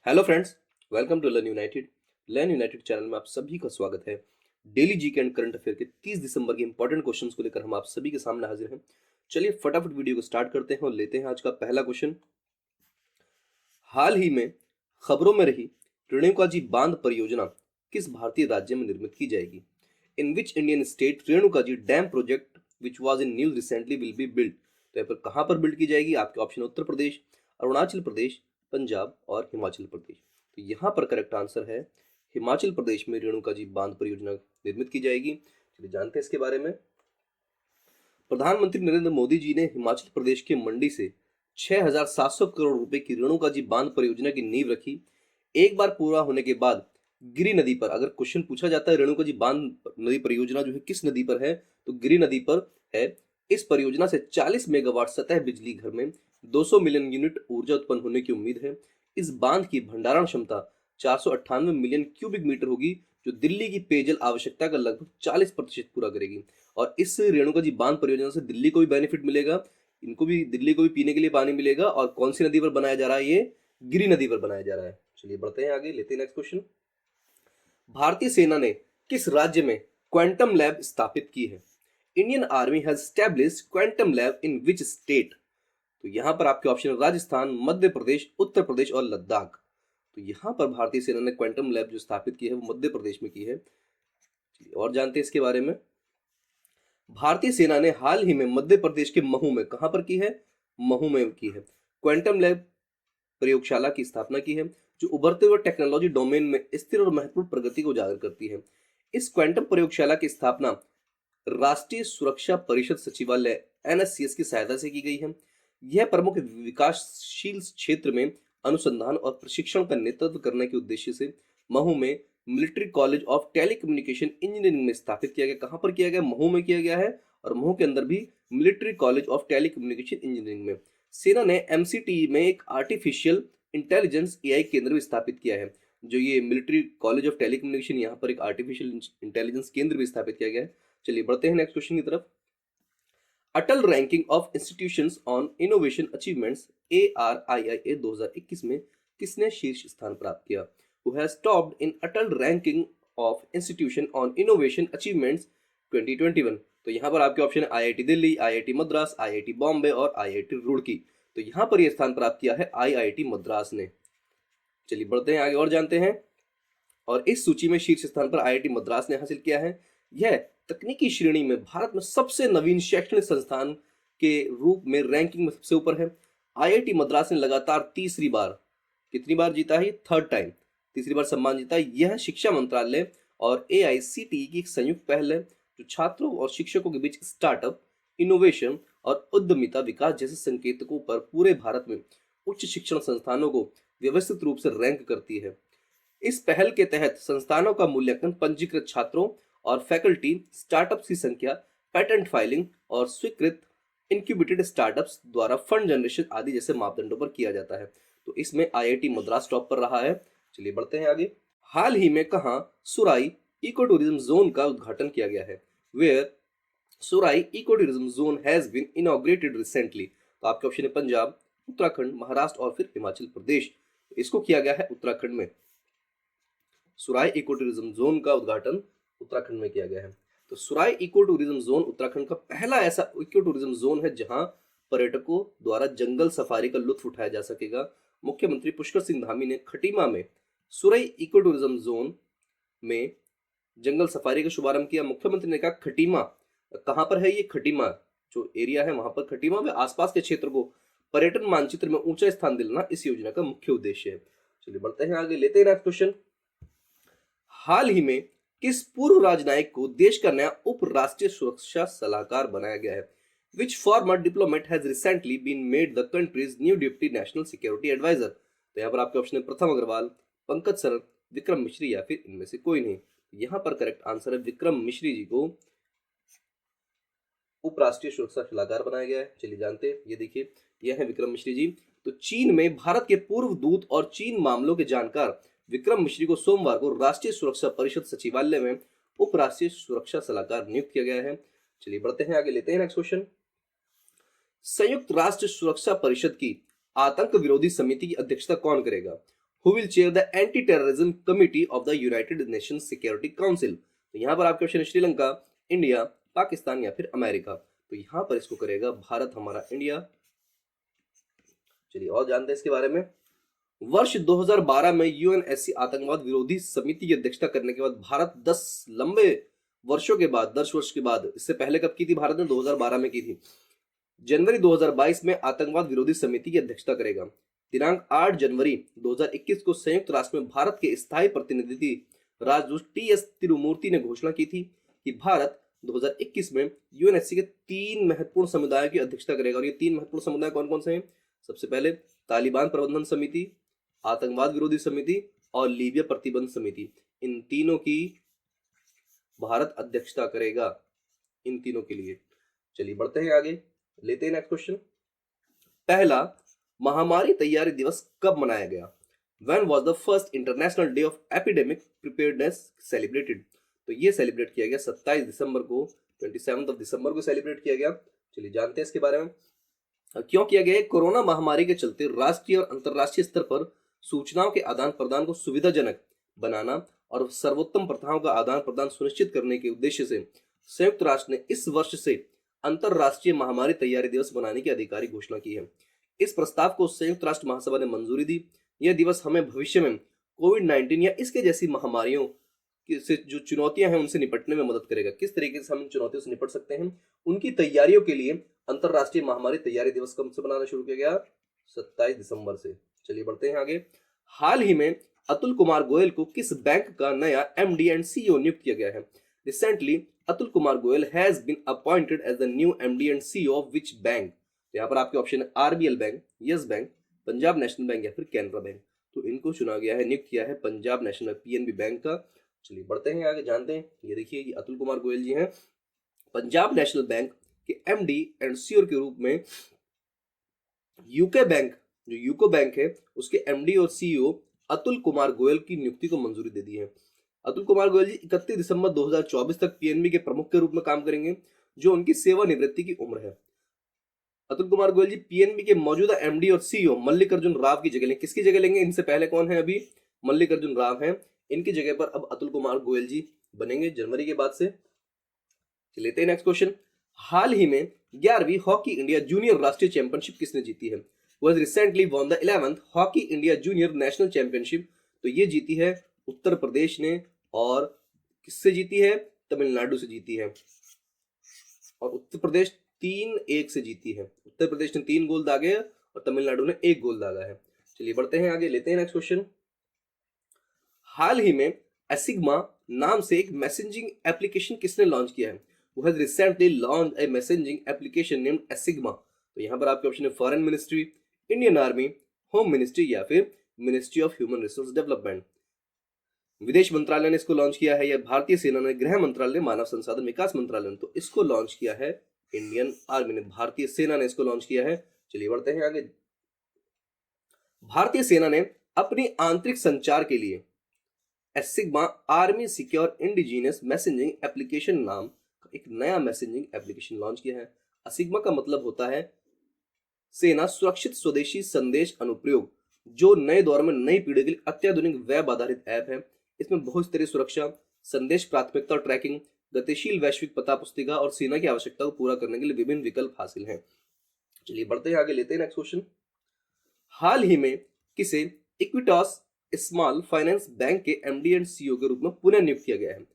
Hello friends, welcome to learn united. Learn united channel में आप सभी का स्वागत है। Daily GK and current affair के 30 दिसंबर के इंपॉर्टेंट क्वेश्चंस को लेकर हम आप सभी के सामने हाजिर हैं। चलिए फटाफट वीडियो को स्टार्ट करते हैं और लेते हैं आज का पहला क्वेश्चन। हाल ही में खबरों में रही रेणुका जी बांध परियोजना किस भारतीय राज्य में निर्मित की जाएगी? In which Indian state Renuka ji dam project which was in news recently will be build? तो यहाँ पर कहाँ पर बिल्ड की जाएगी? आपके ऑप्शन उत्तर प्रदेश, अरुणाचल प्रदेश, पंजाब और हिमाचल प्रदेश। तो यहाँ पर करेक्ट आंसर है हिमाचल प्रदेश में रेणुका जी बांध परियोजना निर्मित की जाएगी। चलिए जानते हैं इसके बारे में। प्रधानमंत्री नरेंद्र मोदी जी ने हिमाचल प्रदेश के मंडी से 6,700 करोड़ रुपए की रेणुका जी बांध परियोजना की नींव रखी। एक बार पूरा होने के बाद गिरी नदी पर, अगर क्वेश्चन पूछा जाता है रेणुका जी बांध नदी परियोजना जो है किस नदी पर है, तो गिरी नदी पर है। इस परियोजना से 40 मेगावाट सतह बिजली घर में 200 मिलियन यूनिट ऊर्जा उत्पन्न होने की उम्मीद है। इस बांध की भंडारण क्षमता 498 मिलियन क्यूबिक मीटर होगी, जो दिल्ली की पेयजल आवश्यकता का लगभग 40% पूरा करेगी। और इस रेणुका जी बांध परियोजना से दिल्ली को भी बेनिफिट मिलेगा, इनको भी, दिल्ली को भी पीने के लिए पानी मिलेगा। और कौन सी नदी पर बनाया जा रहा है? ये गिरी नदी पर बनाया जा रहा है। चलिए बढ़ते हैं आगे, लेते हैं नेक्स्ट क्वेश्चन। भारतीय सेना ने किस राज्य में क्वांटम लैब स्थापित की है? Indian army has established quantum lab in which state? तो यहाँ पर आपके ऑप्शन है राजस्थान, मध्य प्रदेश, उत्तर प्रदेश और लद्दाख। तो यहाँ पर भारतीय सेना ने क्वांटम लैब जो स्थापित की है वो मध्य प्रदेश में की है। और जानते हैं इसके बारे में। भारतीय सेना ने हाल ही में मध्य प्रदेश के महू में, कहां पर की है? महू में की है, क्वांटम लैब प्रयोगशाला की स्थापना की है, जो उभरते हुए टेक्नोलॉजी डोमेन में स्थिर और महत्वपूर्ण प्रगति को उजागर करती है। इस क्वांटम प्रयोगशाला की स्थापना राष्ट्रीय सुरक्षा परिषद सचिवालय एनएससीएस की सहायता से की गई है। यह प्रमुख विकासशील क्षेत्र में अनुसंधान और प्रशिक्षण का नेतृत्व करने के उद्देश्य से महू में military college of telecommunication engineering में स्थापित किया गया। कहां पर किया गया? महू में किया गया है। और महू के अंदर भी military college of telecommunication engineering में सेना ने एमसीटी में एक आर्टिफिशियल इंटेलिजेंस एआई केंद्र भी स्थापित किया है। जो ये मिलिट्री कॉलेज ऑफ टेलीकम्युनिकेशन, यहाँ पर एक आर्टिफिशियल इंटेलिजेंस केंद्र भी स्थापित किया गया है। चलिए बढ़ते हैं नेक्स्ट क्वेश्चन की तरफ। Atal ranking of institutions on innovation achievements ARIIA 2021 में किसने शीर्ष स्थान प्राप्त किया? Who has topped in Atal ranking of institution on innovation achievements 2021? तो यहाँ पर आपके ऑप्शन है IIT Delhi, IIT Madras, IIT Bombay और IIT रुड़की। तो यहाँ पर यह स्थान प्राप्त किया है IIT मद्रास ने। चलिए बढ़ते हैं आगे और जानते हैं। और इस सूची में शीर्ष स्थान पर IIT मद्रास ने हासिल किया है। यह तकनीकी श्रेणी में भारत में सबसे नवीन शैक्षणिक संस्थान के रूप में रैंकिंग में सबसे ऊपर है। IIT मद्रास ने लगातार तीसरी बार, कितनी बार जीता है? थर्ड टाइम, तीसरी बार सम्मान जीता है। यह शिक्षा मंत्रालय और AICTE की एक संयुक्त पहल है, जो छात्रों और शिक्षकों के बीच स्टार्टअप, इनोवेशन और उद्यमिता विकास जैसे संकेतकों पर पूरे भारत में उच्च शिक्षण संस्थानों को व्यवस्थित रूप से रैंक करती है। इस पहल के तहत संस्थानों का मूल्यांकन पंजीकृत छात्रों और फैकल्टी, स्टार्टअप्स की संख्या, पेटेंट फाइलिंग और स्वीकृत इंक्यूबेटेड स्टार्टअप्स द्वारा फंड जनरेशन आदि जैसे मापदंडों पर किया जाता है। तो इसमें IIT मद्रास टॉप पर रहा है। चलिए बढ़ते हैं आगे। हाल ही में कहां सुराई इको टूरिज्म जोन का उद्घाटन किया गया है? Where Surai eco tourism zone has been inaugurated recently? तो आपके ऑप्शन है पंजाब, उत्तराखंड, महाराष्ट्र और फिर हिमाचल प्रदेश। इसको किया गया है उत्तराखंड में। सुराई इको टूरिज्म जोन का उद्घाटन उत्तराखंड में किया गया है। तो सुराई इको टूरिज्म जोन उत्तराखंड का पहला ऐसा इको टूरिज्म जोन है जहां पर्यटकों द्वारा जंगल सफारी का लुत्फ उठाया जा सकेगा। मुख्यमंत्री पुष्कर सिंह धामी ने खटीमा में सुराई इको टूरिज्म जोन में जंगल सफारी का शुभारंभ किया। मुख्यमंत्री ने कहा खटीमा, कहां पर है ये? खटीमा जो एरिया है वहां पर, खटीमा व आसपास के क्षेत्र को पर्यटन मानचित्र में ऊंचा स्थान दिलाना इस योजना का मुख्य उद्देश्य है। चलिए बढ़ते हैं आगे, लेते हैं नेक्स्ट क्वेश्चन। हाल ही में किस पूर्व राजनयिक को देश का नया उप राष्ट्रीय सुरक्षा सलाहकार बनाया गया है? Which former diplomat has recently been made the country's new deputy national security advisor? तो यहाँ पर आपके ऑप्शन है प्रथम अग्रवाल, पंकज सरन, विक्रम मिश्री या फिर इनमें से कोई नहीं। यहाँ पर करेक्ट आंसर है विक्रम मिश्री जी को उपराष्ट्रीय सुरक्षा सलाहकार बनाया गया है। चलिए जानते हैं, ये देखिए यह है विक्रम मिश्री जी। तो चीन में भारत के पूर्व दूत और चीन मामलों के जानकार विक्रम मिश्री को सोमवार को राष्ट्रीय सुरक्षा परिषद सचिवालय में उपराष्ट्रीय सुरक्षा सलाहकार नियुक्त किया गया है। चलिए बढ़ते हैं आगे, लेते हैं नेक्स्ट क्वेश्चन। संयुक्त राष्ट्र सुरक्षा परिषद की आतंक विरोधी समिति की अध्यक्षता कौन करेगा? Who will chair the anti terrorism committee of the United Nations security council. तो यहाँ पर आपके ऑप्शन है श्रीलंका, इंडिया, पाकिस्तान या फिर अमेरिका। तो यहाँ पर इसको करेगा भारत, हमारा इंडिया। चलिए और जानते हैं इसके बारे में। वर्ष 2012 में यूएनएससी आतंकवाद विरोधी समिति की अध्यक्षता करने के बाद भारत 10 लंबे वर्षों के बाद, 10 वर्ष के बाद, इससे पहले कब की थी भारत ने? 2012 में की थी। जनवरी 2022 में आतंकवाद विरोधी समिति की अध्यक्षता करेगा। दिनांक 8 जनवरी 2021 को संयुक्त राष्ट्र में भारत के स्थायी प्रतिनिधि राजदूत टीएस तिरुमूर्ति ने घोषणा की थी कि भारत 2021 में यूएनएससी के 3 महत्वपूर्ण समुदायों की अध्यक्षता करेगा। और ये 3 महत्वपूर्ण समुदाय कौन कौन से हैं? सबसे पहले तालिबान प्रबंधन समिति, आतंकवाद विरोधी समिति और लीबिया प्रतिबंध समिति। इन तीनों की भारत अध्यक्षता करेगा, इन तीनों के लिए। चलिए बढ़ते हैं आगे, लेते हैं नेक्स्ट क्वेश्चन। पहला महामारी तैयारी दिवस कब मनाया गया? When was the first International Day of Epidemic Preparedness celebrated? तो ये सेलिब्रेट किया गया 27 दिसंबर को, 27 दिसंबर को सेलिब्रेट किया गया। चलिए जानते हैं इसके बारे में। क्यों किया गया? कोरोना महामारी के चलते राष्ट्रीय और अंतर्राष्ट्रीय स्तर पर सूचनाओं के आदान प्रदान को सुविधाजनक बनाना और सर्वोत्तम प्रथाओं का आदान प्रदान सुनिश्चित करने के उद्देश्य से संयुक्त राष्ट्र ने इस वर्ष से अंतर्राष्ट्रीय महामारी तैयारी दिवस बनाने की आधिकारिक घोषणा की है। इस प्रस्ताव को संयुक्त राष्ट्र महासभा ने मंजूरी दी। यह दिवस हमें भविष्य में कोविड-19 या इसके जैसी महामारियों से जो चुनौतियां हैं उनसे निपटने में मदद करेगा। किस तरीके से हम इन चुनौतियों से निपट सकते हैं, उनकी तैयारियों के लिए अंतर्राष्ट्रीय महामारी तैयारी दिवस कब से बनाना शुरू किया गया? 27 दिसंबर से। चलिए बढ़ते हैं आगे। हाल ही में अतुल कुमार गोयल को किस बैंक का नया एमडी एंड सीईओ नियुक्त किया गया है? Recently Atul Kumar Goyal has been appointed as the new MD and CEO of which bank? यहाँ पर आपके ऑप्शन है RBL bank, yes bank, Punjab national bank या फिर कैनरा बैंक। तो इनको चुना गया है, नियुक्त किया है पंजाब नेशनल पीएनबी बैंक का। चलिए बढ़ते हैं आगे, जानते हैं। ये देखिए, ये अतुल कुमार गोयल जी हैं, पंजाब नेशनल बैंक के एमडी एंड सीईओ के रूप में यूके बैंक, जो यूको बैंक है, उसके एमडी और सीईओ अतुल कुमार गोयल की नियुक्ति को मंजूरी दे दी है। अतुल कुमार गोयल जी 31 दिसंबर 2024 तक पीएनबी के प्रमुख के रूप में काम करेंगे, जो उनकी सेवानिवृत्ति की उम्र है। अतुल कुमार गोयल जी पीएनबी के मौजूदा एमडी और सीईओ मल्लिकार्जुन राव की जगह लेंगे। किसकी जगह लेंगे? इनसे पहले कौन है? अभी मल्लिकार्जुन राव हैं, इनकी जगह पर अब अतुल कुमार गोयल जी बनेंगे जनवरी के बाद से। लेते हैं नेक्स्ट क्वेश्चन। हाल ही में 11वीं हॉकी इंडिया जूनियर राष्ट्रीय चैंपियनशिप किसने जीती है? Was recently won the 11th hockey India junior national championship. तो ये जीती है उत्तर प्रदेश ने, और किससे जीती है? तमिलनाडु से जीती है। और उत्तर प्रदेश 3-1 से जीती है। उत्तर प्रदेश ने 3 गोल दागे और तमिलनाडु ने 1 गोल दागा है। चलिए बढ़ते हैं आगे, लेते हैं नेक्स्ट क्वेश्चन। हाल ही में एसिग्मा नाम से एक मैसेजिंग एप्लीकेशन किसने लॉन्च किया है? Who has recently launched a messaging application named Asigma? तो यहाँ पर आपके ऑप्शन है foreign ministry, Indian army, home ministry या फिर ministry of human resource development. विदेश मंत्रालय ने इसको लॉन्च किया है या भारतीय सेना ने, गृह मंत्रालय, मानव संसाधन विकास मंत्रालय ने? तो इसको लॉन्च किया है इंडियन आर्मी ने, भारतीय सेना ने इसको लॉन्च किया है। चलिए बढ़ते हैं आगे। भारतीय सेना ने अपनी आंतरिक संचार के लिए ASIGMA army secure indigenous messaging application नाम एक नया मैसेजिंग एप्लीकेशन लॉन्च किया है। असिग्मा का मतलब होता है सेना सुरक्षित स्वदेशी संदेश अनुप्रयोग, जो नए दौर में नई पीढ़ी के लिए अत्याधुनिक वेब आधारित ऐप है। इसमें बहुत स्तरीय सुरक्षा, संदेश प्राथमिकता और ट्रैकिंग, गतिशील वैश्विक पता पुस्तिका और सेना की आवश्यकता को पूरा करने के लिए विभिन्न विकल्प हासिल हैं। चलिए बढ़ते हैं आगे, लेते हैं नेक्स्ट क्वेश्चन। हाल ही में किसे इक्विटास स्मॉल फाइनेंस बैंक के एमडी एंड सीईओ के रूप में पुनः नियुक्त किया गया है?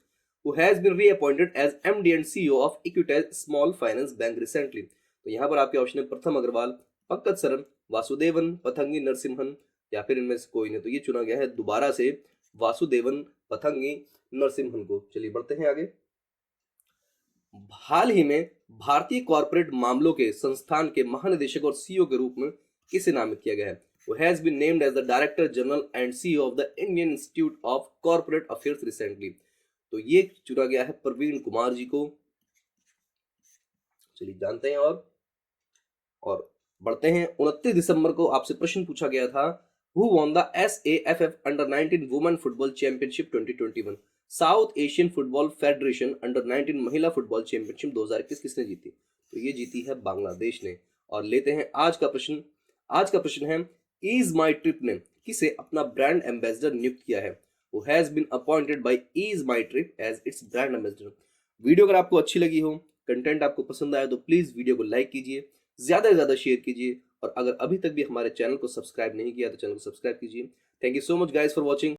Who has been reappointed as MD and CEO of Equitas Small Finance Bank recently? तो यहाँ पर आपके ऑप्शन है प्रथम अग्रवाल, पंकज सरन, वासुदेवन पथंगी नरसिम्हन या फिर इनमें से कोई नहीं। तो ये चुना गया है दोबारा से वासुदेवन पथंगी नरसिम्हन को। चलिए बढ़ते हैं आगे। हाल ही में भारतीय कॉर्पोरेट मामलों के संस्थान के महानिदेशक और सीईओ के रूप में किसे नामित किया गया है? Who has been named as the Director General and CEO of the Indian Institute of Corporate Affairs recently? तो ये चुना गया है प्रवीण कुमार जी को। चलिए जानते हैं और बढ़ते हैं। 29 दिसंबर को आपसे प्रश्न पूछा गया था, Who won the SAFF Under-19 women football championship 2021? South Asian football federation under-19 महिला फुटबॉल चैंपियनशिप 2021 किसने जीती? तो ये जीती है बांग्लादेश ने। और लेते हैं आज का प्रश्न। आज का प्रश्न है, इज माई ट्रिप ने किसे अपना ब्रांड एम्बेसडर नियुक्त किया है? वो has been appointed by EaseMyTrip as its brand ambassador. Video अगर आपको अच्छी लगी हो, कंटेंट आपको पसंद आया तो प्लीज वीडियो को लाइक कीजिए, ज्यादा से ज्यादा शेयर कीजिए, और अगर अभी तक भी हमारे चैनल को सब्सक्राइब नहीं किया तो चैनल को सब्सक्राइब कीजिए। Thank you so much guys for watching.